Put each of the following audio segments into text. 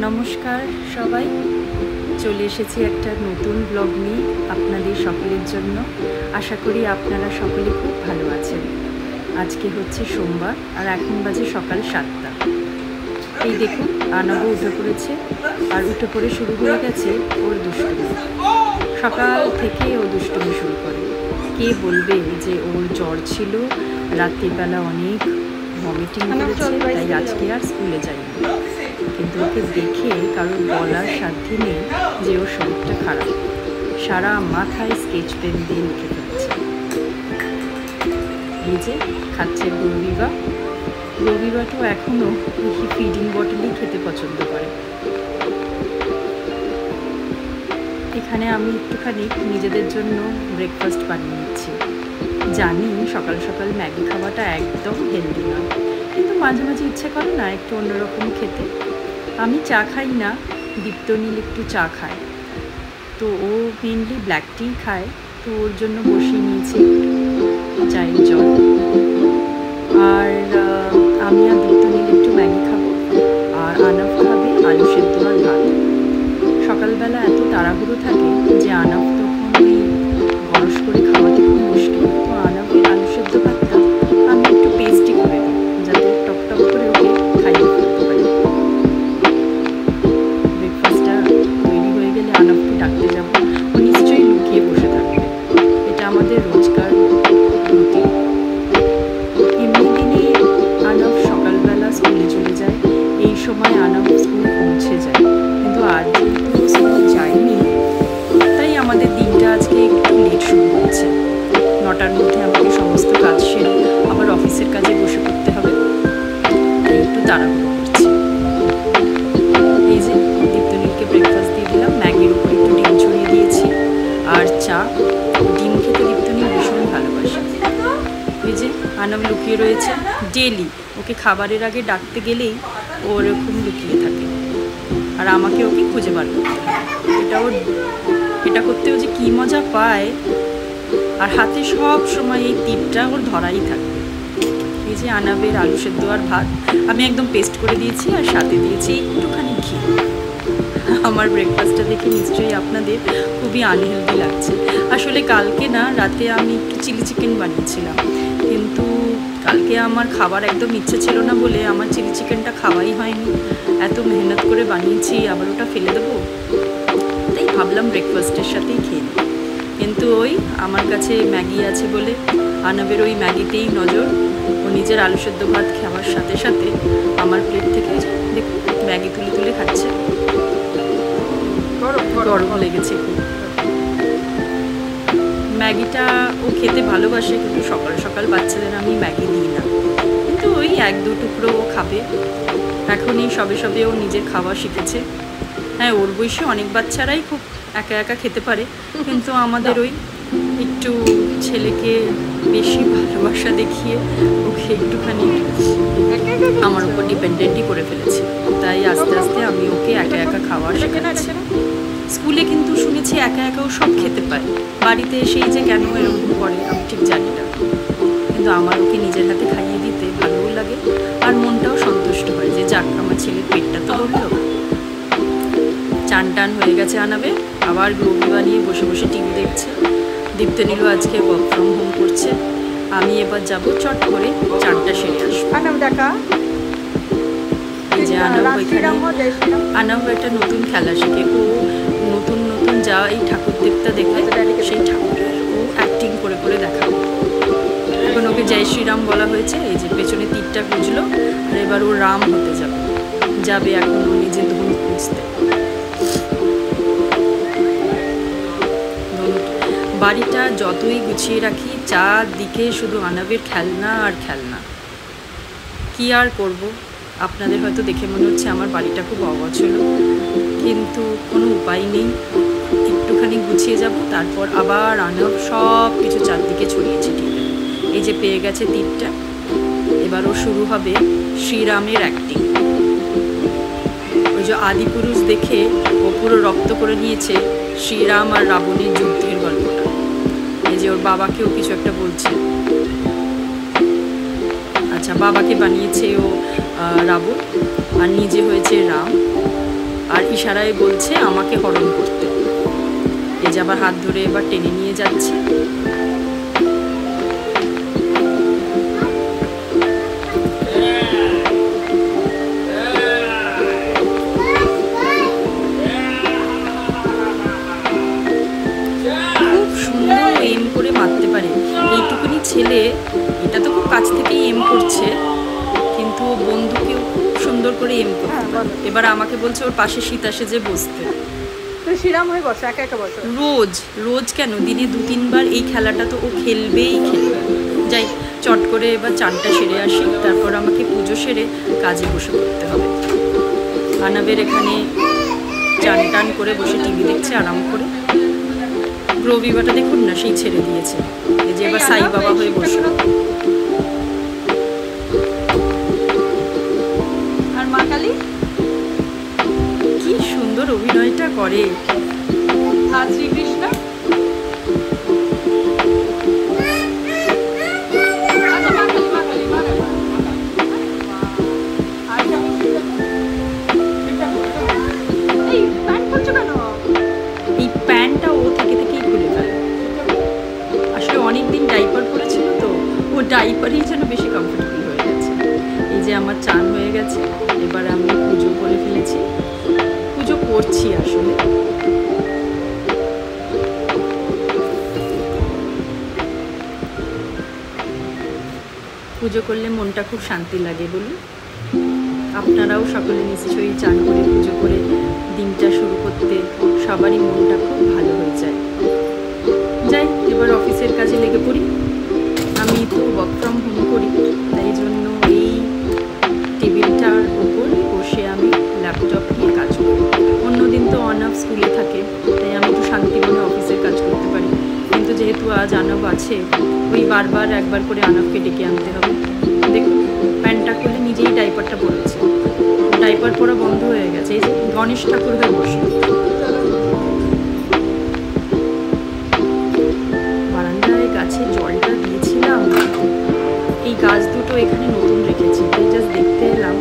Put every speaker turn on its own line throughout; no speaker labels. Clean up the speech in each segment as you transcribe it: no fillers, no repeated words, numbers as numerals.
নমস্কার সবাই, চলে এসেছি একটা নতুন ব্লগ নিয়ে আপনাদের সকলের জন্য। আশা করি আপনারা সকলে খুব ভালো আছেন। আজকে হচ্ছে সোমবার আর এখন বাজে সকাল 7টা। এই দেখুন, আনাবও উঠে পড়েছে আর উঠে পড়ে শুরু হয়ে গেছে ওর দুষ্টুমি। সকাল থেকে ও দুষ্টুমি শুরু করে। কে বলবে যে ওর জ্বর ছিল, রাত্রিবেলা অনেক ভমিটিং করেছে, তাই আজকে আর স্কুলে যায়নি। কিন্তু ওকে দেখে কারোর বলার সাধ্য নেই যে ওর শরীরটা খারাপ। সারা মাথায় স্কেচ পেন দিয়ে লিখে ফেলছে। এই যে খাচ্ছে রবিবা। রবিবাটাও এখনও ফিডিং বটলই খেতে পছন্দ করে। এখানে আমি একটুখানি নিজেদের জন্য ব্রেকফাস্ট বানিয়ে নিচ্ছি। জানি সকাল সকাল ম্যাগি খাওয়াটা একদম হেলদি নয়, কিন্তু মাঝে মাঝে ইচ্ছে করে না একটু অন্যরকম খেতে। আমি চা খাই না, দীপ্তনীল একটু চা খায়, তো ও মেনলি ব্ল্যাক টি খায়, তো ওর জন্য বসিয়ে নিয়েছি চায়ের জল। আর আমি আর দীপ্তনীল একটু ম্যাগি খাবো, আর আনাফ খাবে আলু সেদ্ধ আর ভাত। সকালবেলা এত তাড়াহুড়ো থাকে যে আনাফ তখন ওই গরস করে খাওয়াতে খুব মুশকিল। তো আনাফের আলু সেদ্ধ ভাতটা আমি একটু পেস্টি করে দিই, যাতে টকটক করে ওকে খাইয়ে ফেলতে পারি। ব্রেকফাস্টটা তৈরি হয়ে গেলে আনাফকে ডাকতে যাব। ও নিশ্চয়ই লুকিয়ে বসে থাকবে। এটা আমাদের রোজকার রুটিন। এমনি দিনে আনাফ সকালবেলা স্কুলে চলে যায়, এই সময় আনাফ স্কুল পৌঁছে যায়। কিন্তু আজ যেহেতু স্কুল যায়নি, তাই আমাদের দিনটা আজকে একটু লেট শুরু হচ্ছে। 9টার মধ্যে আমাকে সমস্ত কাজ সেরে আবার অফিসের কাজে বসে পড়তে হবে, তাই একটু তাড়াহুড়ো করছি। এই যে দীপ্তনীলকে ব্রেকফাস্ট দিয়ে দিলাম, ম্যাগির উপর একটু ডিম ছড়িয়ে দিয়েছি আর চা। ডিম খেতে দীপ্তনীল ভীষণ ভালোবাসে। এই যে আনাম লুকিয়ে রয়েছে। ডেলি ওকে খাবারের আগে ডাকতে গেলেই ও ওরকম লুকিয়ে থাকে, আর আমাকে ওকে খুঁজে বার করতে হয়। এটা করতেও যে কী মজা পায়। আর হাতে সব সময় এই টিপটা ওর ধরাই থাকবে। এই যে আনাবের আলু সেদ্ধ আর ভাত আমি একদম পেস্ট করে দিয়েছি, আর সাথে দিয়েছি একটুখানি ঘি। আমার ব্রেকফাস্টটা দেখে নিশ্চয়ই আপনাদের খুবই আনহেলদি লাগছে। আসলে কালকে না রাতে আমি একটু চিলি চিকেন বানিয়েছিলাম, কিন্তু কালকে আমার খাবার একদম ইচ্ছে ছিল না বলে আমার চিলি চিকেনটা খাওয়াই হয়নি। এত মেহনত করে বানিয়েছি, আবার ওটা ফেলে দেবো, তাই ভাবলাম ব্রেকফাস্টের সাথেই খেয়ে নিই। কিন্তু ওই আমার কাছে ম্যাগি আছে বলে আনাবের ওই ম্যাগিতেই নজর। ও নিজের আলু সেদ্ধ ভাত খাওয়ার সাথে সাথে আমার প্লেট থেকে দেখুন ম্যাগি তুলে তুলে খাচ্ছে। গরম লেগেছে খুব। ম্যাগিটা ও খেতে ভালোবাসে, কিন্তু সকাল সকাল বাচ্চাদের আমি ম্যাগি দিই না। কিন্তু ওই 1-2 টুকরো ও খাবে। এখনই সবে সবে ও নিজের খাওয়া শিখেছে। হ্যাঁ, ওর বয়সে অনেক বাচ্চারাই খুব একা একা খেতে পারে, কিন্তু আমাদের ওই একটু ছেলেকে বেশি ভালোবাসা দেখিয়ে ওকে একটুখানি আমার উপর ডিপেন্ডেন্টই করে ফেলেছি। তাই আস্তে আস্তে আমি ওকে একা একা খাওয়া শেখাচ্ছি। স্কুলে কিন্তু শুনেছি একা একাও সব খেতে পায়, বাড়িতে এসেই যে কেন এরকম করে আমি ঠিক জানি না। কিন্তু আমার ওকে নিজের হাতে খাইয়ে দিতে ভালোও লাগে, আর মনটাও সন্তুষ্ট হয় যে যাক আমার ছেলের পেটটা তো ভরল। চান টান হয়ে গেছে আনাবে, আবার গ্রোভি বানিয়ে বসে বসে টিভি দেখছে। দীপ্তনীলও আজকে ওয়ার্ক ফ্রম হোম করছে। আমি এবার যাব চট করে চানটা সেরে আসবো। এই যে আনাব একটা নতুন খেলা শিখে। ও নতুন নতুন যা এই ঠাকুর দেবতা দেখে সেই ঠাকুরের ও অ্যাক্টিং করে করে দেখাবে। এখন ওকে জয় শ্রীরাম বলা হয়েছে। এই যে পেছনে তীরটা খুঁজলো, আর এবার ও রাম হতে যাবে এখন ও নিজে ধনুক খুঁজতে। বাড়িটা যতই গুছিয়ে রাখি, চারদিকে শুধু আনাবের খেলনা আর খেলনা। কি আর করব, আপনাদের হয়তো দেখে মনে হচ্ছে আমার বাড়িটা খুব অগোছালো, কিন্তু কোনো উপায় নেই। একটুখানি গুছিয়ে যাব, তারপর আবার আনাব সব কিছু চারদিকে ছড়িয়ে ছিটিয়ে দেবে। এই যে পেয়ে গেছে তীরটা, এবারও শুরু হবে শ্রীরামের অ্যাক্টিং। ওই যে আদিপুরুষ দেখে ও পুরো রক্ত করে নিয়েছে শ্রীরাম আর রাবণের যুদ্ধের গল্পটা। এই যে ওর বাবাকেও কিছু একটা বলছে। আচ্ছা, বাবাকে বানিয়েছে ও রাবণ, আর নিজে হয়েছে রাম। ইশারায় বলছে আমাকে হরণ করতে। এই যে আবার হাত ধরে এবার টেনে নিয়ে যাচ্ছে। খুব সুন্দর এম করে মারতে পারে এইটুকুনি ছেলে। এটা তো খুব কাছ থেকেই এম করছে, কিন্তু বন্ধুকেও খুব সুন্দর করে এম করতে পারে। এবার আমাকে বলছে ওর পাশে সীতা সেজে বসতে।
শ্রীরাম হয়ে বসে একা একা বসে।
রোজ রোজ কেন, দিনে 2-3 বার এই খেলাটা তো ও খেলবেই খেলবে। যাই চট করে এবার চানটা সেরে আসি, তারপর আমাকে পুজো সেরে কাজে বসে করতে হবে। আনাবের এখানে চান টান করে বসে টিভি দেখছে আরাম করে। রবিবারটা দেখুন না, সেই ছেড়ে দিয়েছে। এই যে এবার সাই বাবা হয়ে বসে।
আর মা কালী
কি সুন্দর অভিনয়টা করে।
আর শ্রীকৃষ্ণ
এই প্যান্টটা ও থেকে থেকেই খুলে ফেলে। আসলে অনেকদিন ডাইপার পরেছিল তো, ও ডাইপারই যেন বেশি কমফোর্টেবল হয়ে গেছে। এই যে আমার চান হয়ে গেছে, এবার আমি পুজো করে ফেলেছি। পুজো করছি আসলে। পুজো করলে মনটা খুব শান্তি লাগে বলুন। আপনারাও সকলে নিশ্চয়ই চান করে পুজো করে দিনটা শুরু করতে সবারই মনটা খুব ভালো হয়ে যায়। যাই এবার অফিসের কাজে লেগে পড়ি। আমি তো ওয়ার্ক ফ্রম হোম করি, তাই জন্য এই টেবিলটার ওপর বসে আমি ল্যাপটপ নিয়ে কাজ করি। অন্যদিন তো অনাফ স্কুলে থাকে, তাই আমি একটু শান্তি মনে অফিসের কাজ করতে পারি। কিন্তু যেহেতু আজ আনাফ আছে, ওই বারবার একবার করে আনাফকে ডেকে আনতে হবে। দেখুন প্যান্টটা খুলে নিজেই ডাইপারটা পরেছে। ডাইপার পরা বন্ধ হয়ে গেছে। এই যে গণেশ ঠাকুর হয়ে বসে। বারান্দায় গাছে জলটা দিয়েছিলাম। এই গাছ দুটো এখানে নতুন রেখেছি, তাই জাস্ট দেখতে এলাম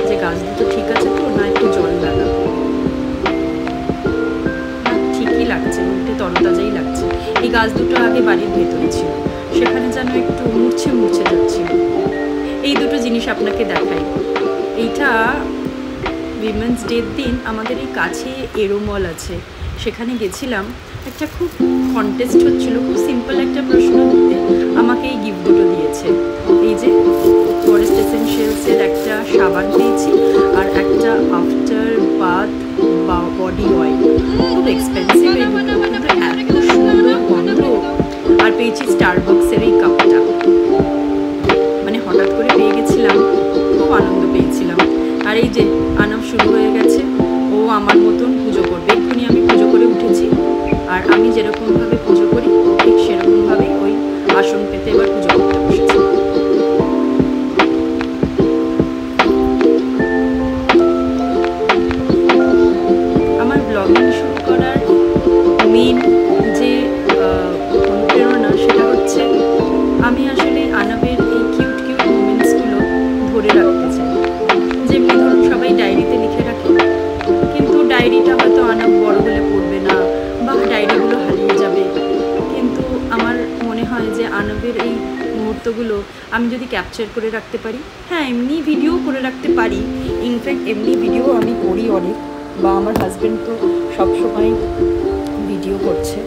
যে গাছ দুটো ঠিক আছে তো, না একটু জল লাগাবো। ঠিকই লাগছে, উল্টে তরতাজাই লাগছে। এই গাছ দুটো আগে বাড়ির ভেতরে ছিল, সেখানে যেন একটু মুছে মুছে যাচ্ছিল। এই দুটো জিনিস আপনাকে দেখাই। এইটা উইমেন্স ডের দিন আমাদের এই কাছে এরোমল আছে, সেখানে গেছিলাম। একটা খুব কন্টেস্ট হচ্ছিল, খুব সিম্পল একটা প্রশ্ন দিতে আমাকে এই গিফট দুটো দিয়েছে। এই যে ফরেস্ট এসেনশিয়ালসের একটা সাবান পেয়েছি, আর একটা আফটার বাথ বডি অয়েল। খুব এক্সপেন্সিভ এই দুটো, কিন্তু এত সুন্দর গন্ধ। আর পেয়েছি স্টারবাক্সের এই কাপটা। মানে হঠাৎ করে পেয়ে গেছিলাম, খুব আনন্দ পেয়েছিলাম। আর এই যে আনাফ শুরু হয়ে গেছে, ও আমার মতন পুজো করবে। এক্ষুনি আমি পুজো করে উঠেছি, আর আমি যেরকমভাবে পুজো করি ঠিক সেরকমভাবেই ওই আসন পেতে এবার পুজো করতে বসেছি। আমার ব্লগিং শুরু করার মেন যে অনুপ্রেরণা, সেটা হচ্ছে আমি আসলে আনাবের এই কিউট কিউট মোমেন্টসগুলো ধরে রাখতে চাই। যেমনি ধরুন সবাই ডায়েরিতে লিখে রাখে, কিন্তু ডায়েরিটা হয়তো আনাব বড় হলে পড়বে না, বা ডায়েরিগুলো হারিয়ে যাবে। কিন্তু আমার মনে হয় যে আনাবের এই মুহূর্তগুলো আমি যদি ক্যাপচার করে রাখতে পারি, হ্যাঁ এমনি ভিডিও করে রাখতে পারি। ইনফ্যাক্ট এমনি ভিডিও আমি করি অনেক, বা আমার হাজব্যান্ড তো সবসময় ভিডিও করছে।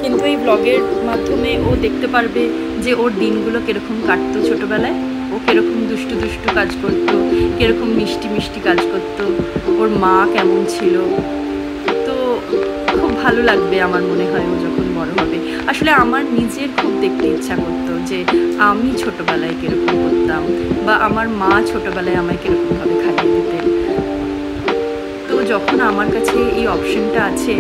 কিন্তু এই ব্লগের মাধ্যমে ও দেখতে পারবে যে ওর দিনগুলো কীরকম কাটতো ছোটোবেলায়। ও কীরকম দুষ্টু দুষ্টু কাজ করতো, কীরকম মিষ্টি মিষ্টি কাজ করতো, ওর মা কেমন ছিল। তো খুব ভালো লাগবে আমার মনে হয় ও যখন বড় হবে। আসলে আমার নিজের খুব দেখতে ইচ্ছা করতো যে আমি ছোটোবেলায় কীরকম করতাম, বা আমার মা ছোটোবেলায় আমায় কীরকমভাবে খাইয়ে দিতেন। তো যখন আমার কাছে এই অপশনটা আছে,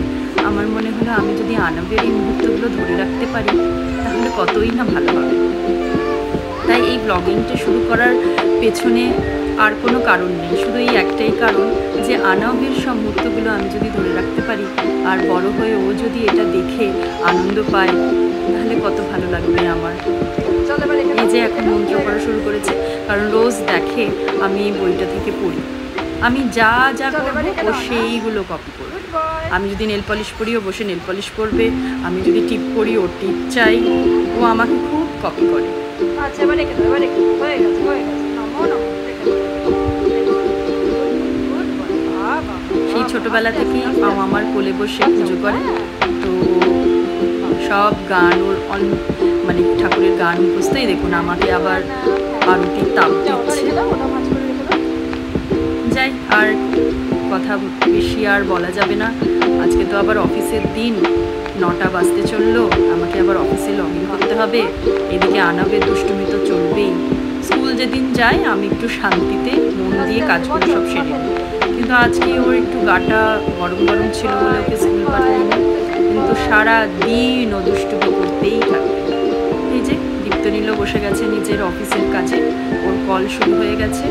আমার মনে হলো আমি যদি আনাবের এই মুহূর্তগুলো ধরে রাখতে পারি, তাহলে কতই না ভালো হবে। তাই এই ব্লগিংটা শুরু করার পেছনে আর কোনো কারণ নেই, শুধু এই একটাই কারণ যে আনাবের সব মুহূর্তগুলো আমি যদি ধরে রাখতে পারি, আর বড় হয়ে ও যদি এটা দেখে আনন্দ পায়, তাহলে কত ভালো লাগবে আমার। এই যে এখন মন্ত্র পড়া শুরু করেছে, কারণ রোজ দেখে আমি এই বইটা থেকে পড়ি। আমি যা যা
চল, এবার
করবো
রেখে
ও
দাও না।
সেইগুলো কপি করবে।
Good boy.
আমি যদি নেল পলিশ করিও বসে নেল পলিশ করবে, আমি যদি টিপ করি ওর টিপ চাই, ও আমাকে খুব কপি করে।
আচ্ছা এবার রেখে দাও, এবার রেখে দাও। হয়ে গেছে হয়ে গেছে, নমো নমো, রেখে দাও। Good boy. বাবা,
সেই
বাবা,
ছোটবেলা
আস্তে,
থেকেই
আস্তে,
ও
আস্তে।
আমার কোলে বসে
আচ্ছা,
পুজো করে।
হ্যাঁ।
তো সব গান ওর মানে ঠাকুরের গান মুখস্থই, দেখুন আমাকে আবার আরতির তাপ
যাও, ওটা
দিচ্ছে।
রেখে দাও, ওটা ভাঁজ করে রেখে দাও।
যাই, আর কথা বেশি আর বলা যাবে না। আজকে তো আবার অফিসের দিন, 9টা বাজতে চললো, আমাকে আবার অফিসে লগ ইন করতে হবে। এদিকে আনবের দুষ্টুমি তো চলবেই। স্কুল যেদিন যাই আমি একটু শান্তিতে মন দিয়ে কাজগুলো সব সেরে নিই, কিন্তু আজকে ওর একটু গাটা গরম গরম ছিল বলে ওকে স্কুল পাঠাইনি, কিন্তু সারা দিন ও দুষ্টুমি করতেই থাকবে। এই যে দীপ্তনীলও বসে গেছে নিজের অফিসের কাজে, ওর কল শুরু হয়ে গেছে।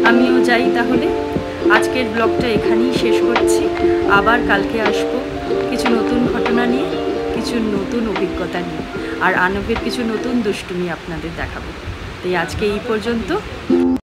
আমিও যাই তাহলে। আজকের ব্লগটা এখানেই শেষ করছি। আবার কালকে আসবো কিছু নতুন ঘটনা নিয়ে, কিছু নতুন অভিজ্ঞতা নিয়ে, আর আনবের কিছু নতুন দুষ্টুমি আপনাদের দেখাবো। তাই আজকে এই পর্যন্ত।